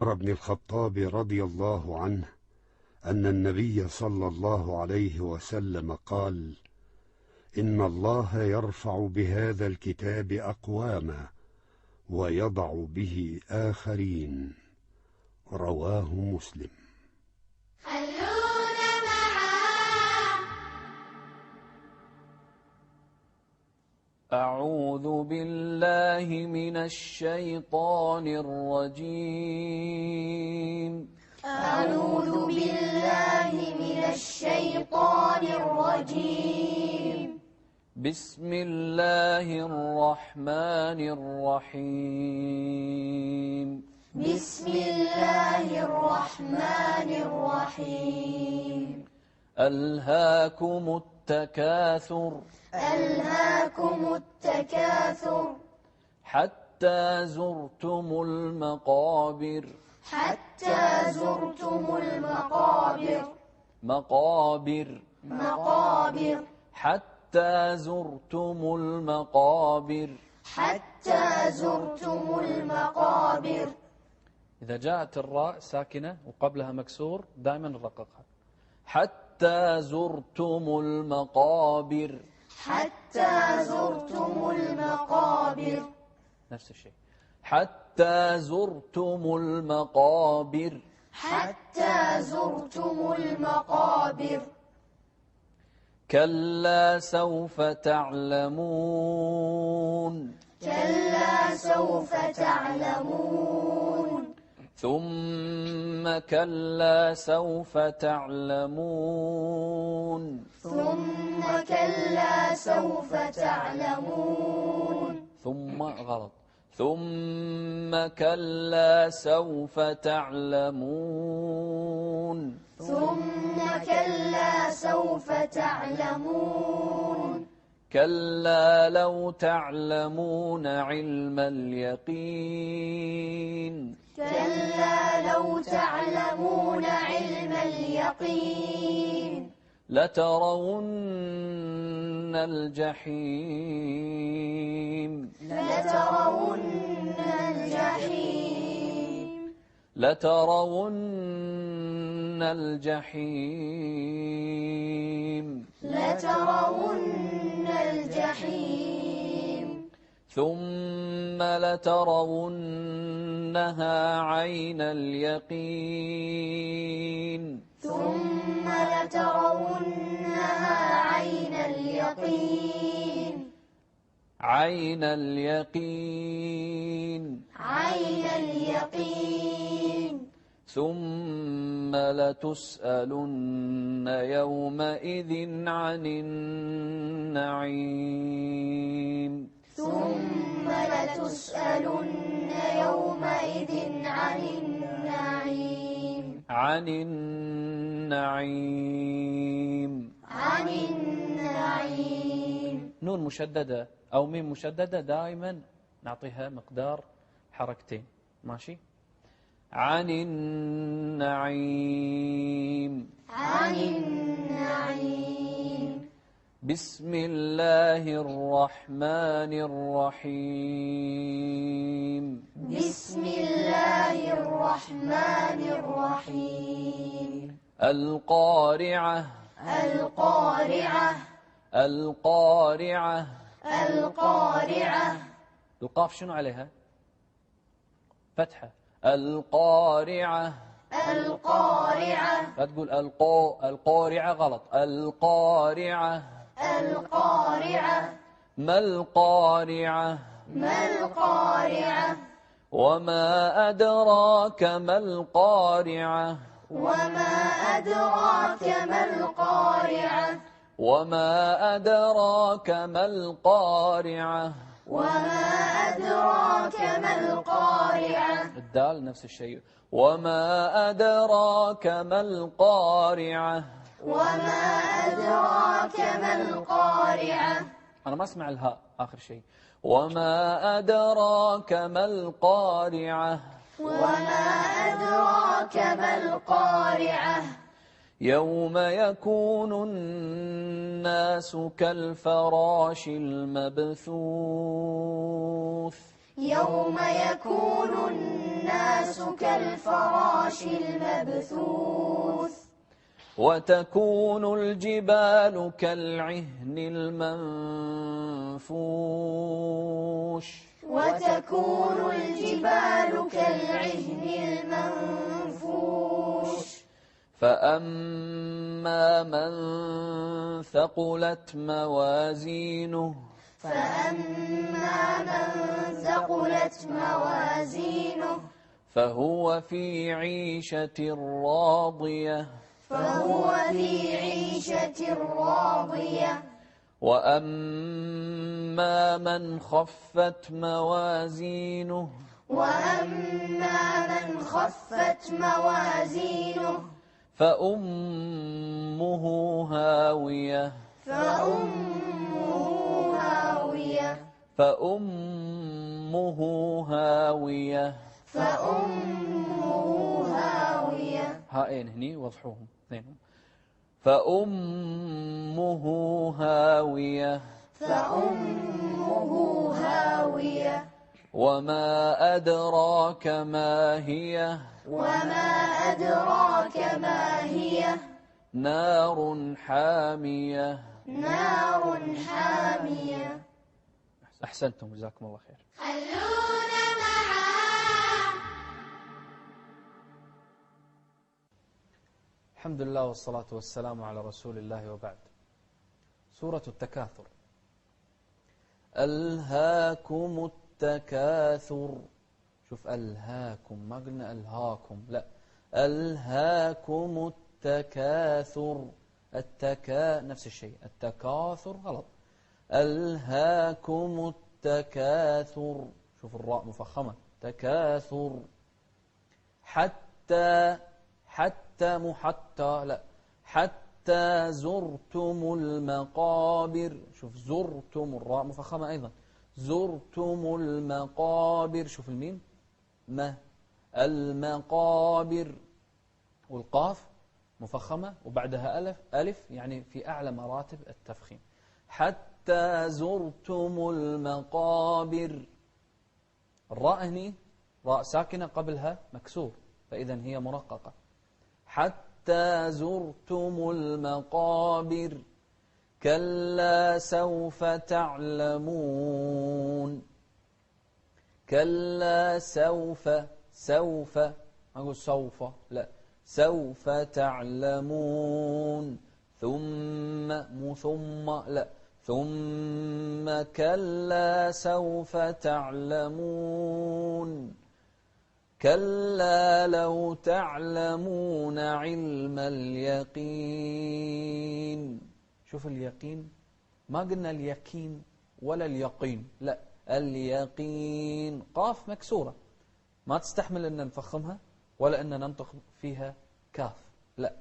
عمر بن الخطاب رضي الله عنه أن النبي صلى الله عليه وسلم قال: إن الله يرفع بهذا الكتاب أقواما ويضع به آخرين. رواه مسلم. خلونا معا. أعوذ بالله من الشيطان الرجيم. أعوذ بالله من الشيطان الرجيم. بسم الله الرحمن الرحيم. بسم الله الرحمن الرحيم. ألهاكم التكاثر. ألهاكم التكاثر. حتى زرتم المقابر. حتى زرتم المقابر. مقابر. مقابر. حتى زرتم المقابر. حتى زرتم المقابر. إذا جاءت الراء ساكنة وقبلها مكسور دائما نرققها. حتى زرتم المقابر. حتى زرتم المقابر. نفس الشيء. حتى زرتم المقابر. حتى زرتم المقابر. كلا سوف تعلمون. كلا سوف تعلمون. ثم كلا سوف تعلمون. ثم كلا سوف تعلمون. ثم غلط. ثم كلا سوف تعلمون. ثم كلا سوف تعلمون. كلا لو تعلمون علم اليقين. كلا لو تعلمون علم اليقين. لترون الجحيم. لترون الجحيم. لترون الجحيم. لترون الجحيم. ثم لترونها عين اليقين. ثم لترونها عين اليقين. عين اليقين. عين اليقين. ثم لتسألن يومئذ عن النعيم. ثم لتسألن يومئذ عن النعيم. عن النعيم. عن النعيم. نون مشددة أو ميم مشددة دائما نعطيها مقدار حركتين. ماشي. عن النعيم. عن النعيم. بسم الله الرحمن الرحيم. بسم الله الرحمن الرحيم. القارعة. القارعة. القارعة. القارعة. القاف شنو عليها؟ فتحة. القارعة. القارعة. لا تقول القارعة غلط. القارعة. القارعة. ما القارعة. ما القارعة. وما أدراك ما القارعة. وما أدراك ما القارعة. وما أدراك ما القارعة. وما أدراك ما القارعة. الدال نفس الشيء. وما أدراك ما القارعة. وما أدراك ما القارعة. أنا ما أسمع الهاء آخر شيء. وما أدراك ما القارعة. وما أدراك ما القارعة. يوم يكون الناس كالفراش المبثوث. يوم يكون الناس كالفراش المبثوث وتكون الجبال كالعهن المنفوش وتكون الجبال كالعهن المنفوش فأما من ثقلت موازينه فأما من ثقلت موازينه فهو في عيشة راضية فهو في عيشة راضية وأما من خفت موازينه وأما من خفت موازينه فأمه هاوية فأمه هاوية فأمه هاوية فأمه هاوية هائين هني وضحوهم اثنينهم فأمه هاوية فأمه هاوية وما أدراك ما هي وما أدراك ما هي نار حامية نار حامية. أحسنتم جزاكم الله خير. خلونا معا. الحمد لله والصلاة والسلام على رسول الله وبعد. سورة التكاثر. ألهاكم التكاثر. شوف ألهاكم، ما قلنا ألهاكم، لا ألهاكم التكاثر. نفس الشيء، التكاثر غلط. ألهاكم التكاثر. شوف الراء مفخمة، تكاثر. حتى مو حتى، لا حتى زرتم المقابر. شوف زرتم، الراء مفخمة أيضا، زرتم المقابر. شوف الميم، ما المقابر، والقاف مفخمة وبعدها ألف يعني في أعلى مراتب التفخيم. حتى زرتم المقابر. الراء هني راء ساكنة قبلها مكسور، فإذا هي مرققة. حتى زرتم المقابر. كلا سوف تعلمون. كلا سوف ما أقول سوف، لا سوف تعلمون. ثم مو ثم، لا ثم كلا سوف تعلمون. كلا لو تعلمون علم اليقين. شوف اليقين، ما قلنا اليقين ولا اليقين، لا اليقين. قاف مكسورة ما تستحمل أن نفخمها ولا أن ننطق فيها كاف، لا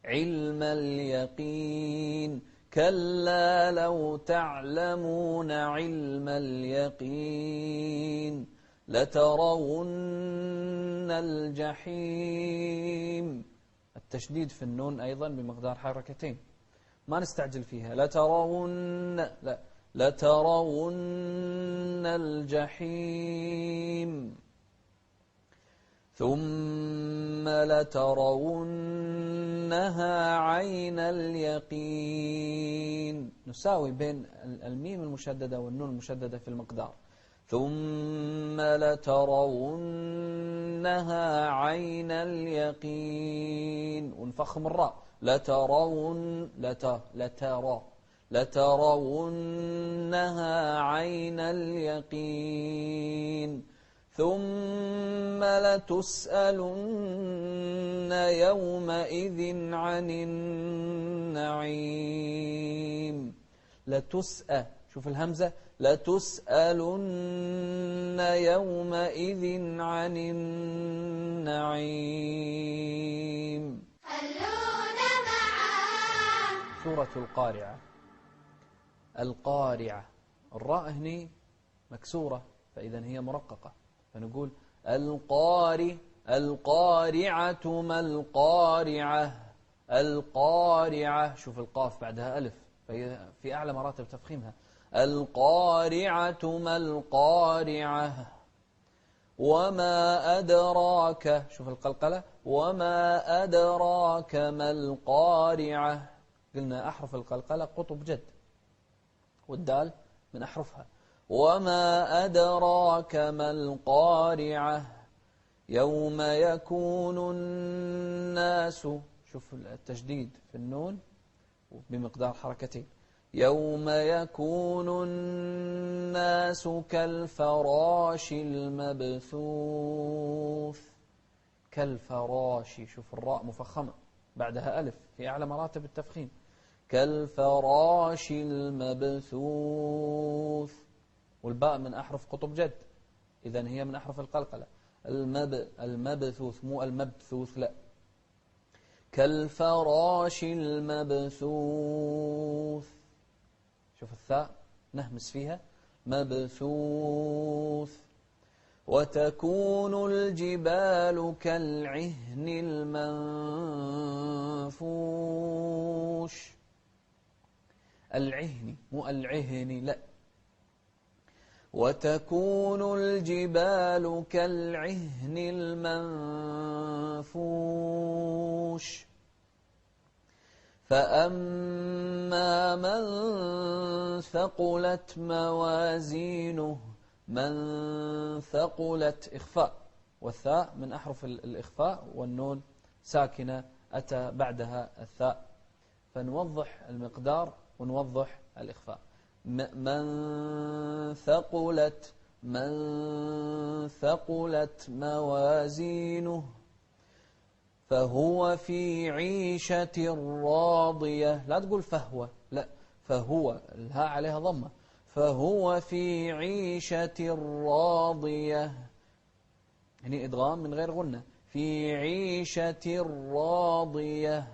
علم اليقين. كلا لو تعلمون علم اليقين لترون الجحيم. التشديد في النون أيضا بمقدار حركتين، ما نستعجل فيها. لترون، لا لترون الجحيم ثم لترونها عين اليقين. نساوي بين الميم المشددة والنون المشددة في المقدار. ثم لترونها عين اليقين، ونفخم الراء. لترونها عين اليقين ثم لتسألن يومئذ عن النعيم. شوف الهمزة، لتسألن يومئذ عن النعيم. خلونا معا. سورة القارعة. القارعة، الراء هني مكسورة فإذا هي مرققة، فنقول القارعة ما القارعة. القارعة، شوف القاف بعدها ألف فهي في أعلى مراتب تفخيمها. القارعة ما القارعة وما أدراك، شوف القلقلة، وما أدراك ما القارعة. قلنا أحرف القلقلة قطب جد، والدال من أحرفها. وما أدراك ما القارعة يوم يكون الناس، شوف التشديد في النون بمقدار حركتين، يوم يكون الناس كالفراش المبثوث. كالفراش، شوف الراء مفخمة بعدها ألف في أعلى مراتب التفخيم. كالفراش المبثوث، والباء من أحرف قطب جد، إذن هي من أحرف القلقلة. المبثوث مو المبثوث، لا، كالفراش المبثوث. شوف الثاء نهمس فيها، مبثوث. وتكون الجبال كالعهن المنفوش. العهن مو العهن، لا، وتكون الجبال كالعهن المنفوش. فأما من ثقلت موازينه، من ثقلت إخفاء، والثاء من أحرف الإخفاء، والنون ساكنة أتى بعدها الثاء، فنوضح المقدار ونوضح الإخفاء. من ثقلت موازينه فهو في عيشة راضية. لا تقول فهو، لا، فهو الهاء عليها ضمة. فهو في عيشة راضية، يعني إدغام من غير غنة، في عيشة راضية.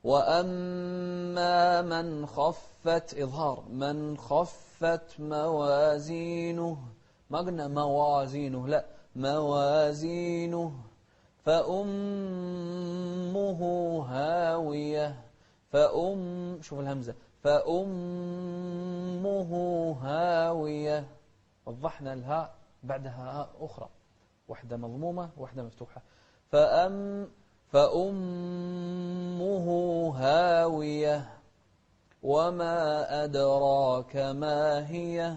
وأما من خفت، إظهار، من خفت موازينه، ما قلنا موازينه، لا، موازينه فأمه هاوية. شوف الهمزة، فأمه هاوية. وضحنا الهاء بعدها هاء أخرى، واحدة مضمومة واحدة مفتوحة. فأمه هاوية وما أدراك ما هي،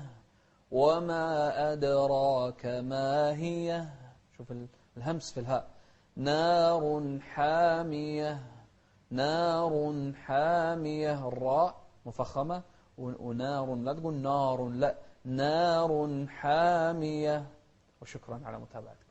وما أدراك ما هي. شوف الهمس في الهاء. نار حامية، نار حامية، الراء مفخمة، ونار، لا تقول نار، لا، نار حامية. وشكرا على متابعتكم.